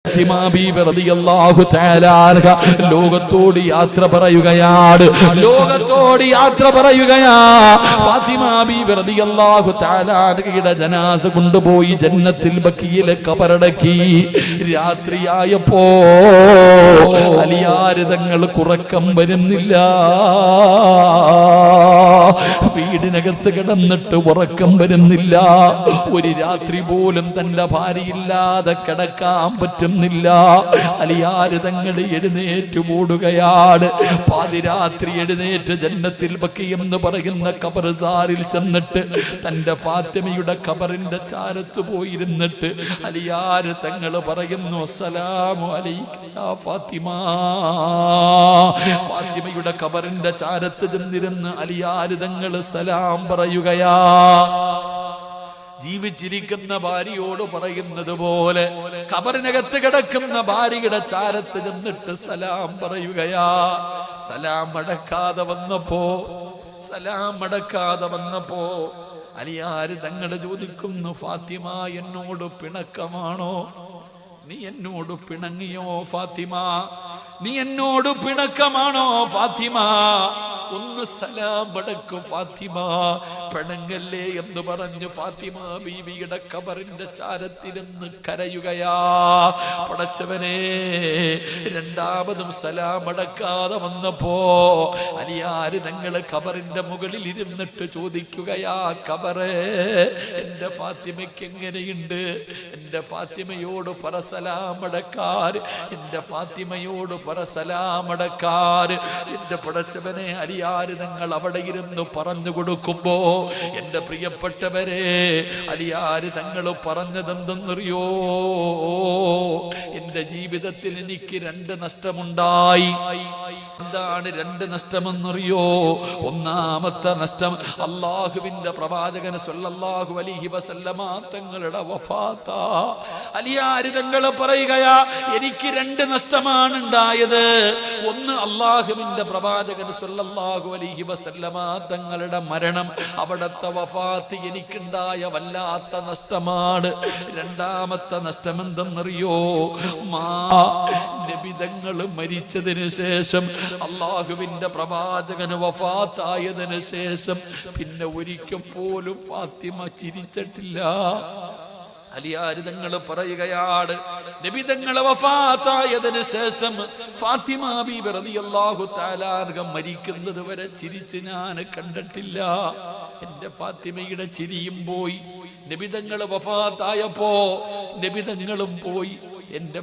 ഫാത്തിമ ബീവി റളിയല്ലാഹു തആല അൻഹ ലോകത്തോട് യാത്ര പറയുകയാണ്. ലോകത്തോട് യാത്ര പറയുകയാ. ഫാത്തിമ ബീവി റളിയല്ലാഹു തആല അൻഹയുടെ ജനാസ കൊണ്ടുപോയി ജന്നത്തിൽ ബഖീയിലെ ഖബറടക്കി. രാത്രിയായപ്പോ അലിയാർ തങ്ങൾക്ക് ഉറക്കം വരുന്നില്ല. വീടിനകത്ത് കിടന്നിട്ട് ഉറക്കം വരുന്നില്ല. ഒരു രാത്രി പോലും തന്റെ ഭാര്യയില്ലാതെ കിടക്കാൻ പറ്റുന്നില്ല. അലിയാർ തങ്ങൾ എഴുന്നേറ്റ് ഓടുകയാണ്. പാതിരാത്രി എഴുന്നേറ്റ് ജന്നത്തിൽ ബഖീ എന്ന് പറയുന്ന ഖബർസാറിൽ ചെന്നിട്ട് തന്റെ ഫാത്തിമയുടെ ഖബറിന്റെ ചാരത്ത് പോയിരുന്നിട്ട് അലിയാർ തങ്ങൾ പറയുന്നു, അസ്സലാമു അലൈക യാ ഫാത്തിമ. ഫാത്തിമയുടെ ഖബറിന്റെ ചാരത്ത് ചെന്നിരുന്ന് അലിയാർ തങ്ങൾ സലാം പറയുകയാ. ജീവിച്ചിരിക്കുന്ന ഭാര്യയോട് പറയുന്നത് പോലെ ഖബറിനകത്ത് കിടക്കുന്ന ഭാര്യയുടെ ചാരത്ത് ചെന്നിട്ട് സലാം പറയുകയാ. സലാം അടക്കാതെ വന്നപ്പോ അലിയാർ തങ്ങൾ ചോദിക്കുന്നു, ഫാത്തിമ എന്നോട് പിണക്കമാണോ? നീ എന്നോട് പിണങ്ങിയോ ഫാത്തിമ? നീ എന്നോട് പിണക്കമാണോ ഫാത്തിമ? ഒന്ന് സലാം അടക്കു ഫാത്തിമ, പിണങ്ങല്ലേ എന്ന് പറഞ്ഞ് ഫാത്തിമ ബീവിയുടെ ഖബറിന്റെ ചാരത്തിരുന്ന് കരയുകയാ. പടച്ചവനെ, രണ്ടാമതും സലാം അടക്കാതെ വന്നപ്പോ അലിയാർ തങ്ങള് ഖബറിന്റെ മുകളിൽ ഇരുന്നിട്ട് ചോദിക്കുകയാ, ഖബറേ എന്റെ ഫാത്തിമയ്ക്ക് എങ്ങനെയുണ്ട്? എന്റെ ഫാത്തിമയോട് പറ സലാം അടക്കാർ, എന്റെ ഫാത്തിമയോട് പറ സലാം അടക്കാർ. എന്റെ പടച്ചവനെ, അലിയാർ തങ്ങൾ അവിടെ ഇരുന്ന് പറഞ്ഞു കൊടുക്കുമ്പോ എന്റെ പ്രിയപ്പെട്ടവരെ, അലിയാർ തങ്ങൾ പറഞ്ഞതെന്തെന്നറിയോ? എന്റെ ജീവിതത്തിൽ എനിക്ക് രണ്ട് നഷ്ടമുണ്ടായി. എന്താണ് രണ്ട് നഷ്ടമെന്നറിയോ? ഒന്നാമത്തെ നഷ്ടം അള്ളാഹുവിന്റെ പ്രവാചകൻ സ്വല്ലല്ലാഹു അലൈഹി വസല്ലമ തങ്ങളുടെ വഫാത്താ. അലിയാർ തങ്ങൾ പറയുകയാ, എനിക്ക് രണ്ട് നഷ്ടമാണ് ഉണ്ടായത്. ഒന്ന്, അള്ളാഹുവിന്റെ പ്രവാചകൻ സ്വല്ലല്ലാഹു അലൈഹി വസല്ലമ തങ്ങളുടെ മരണം, അവിടത്തെ വഫാത്ത് എനിക്കുണ്ടായ വല്ലാത്ത നഷ്ടമാണ്. രണ്ടാമത്തെ നഷ്ടം എന്തെന്നറിയോ? നബി തങ്ങൾ മരിച്ചതിന് ശേഷം, അള്ളാഹുവിന്റെ പ്രവാചകന് വഫാത്തായതിനു ശേഷം പിന്നെ ഒരിക്കൽ പോലും ഫാത്തിമ ചിരിച്ചിട്ടില്ല. അലിയാർ തങ്ങൾ പറയുകയാണ്, നബി തങ്ങൾ വഫാത്തായതിനു ശേഷം ഫാത്തിമ ബീവി റളിയല്ലാഹു തആല അൻഹ മരിക്കുന്നത് വരെ ചിരിച്ച് ഞാൻ കണ്ടിട്ടില്ല. എന്റെ ഫാത്തിമയുടെ ചിരിയും പോയി. നബി തങ്ങൾ വഫാത്തായപ്പോ നബി തങ്ങളും പോയി. എന്റെ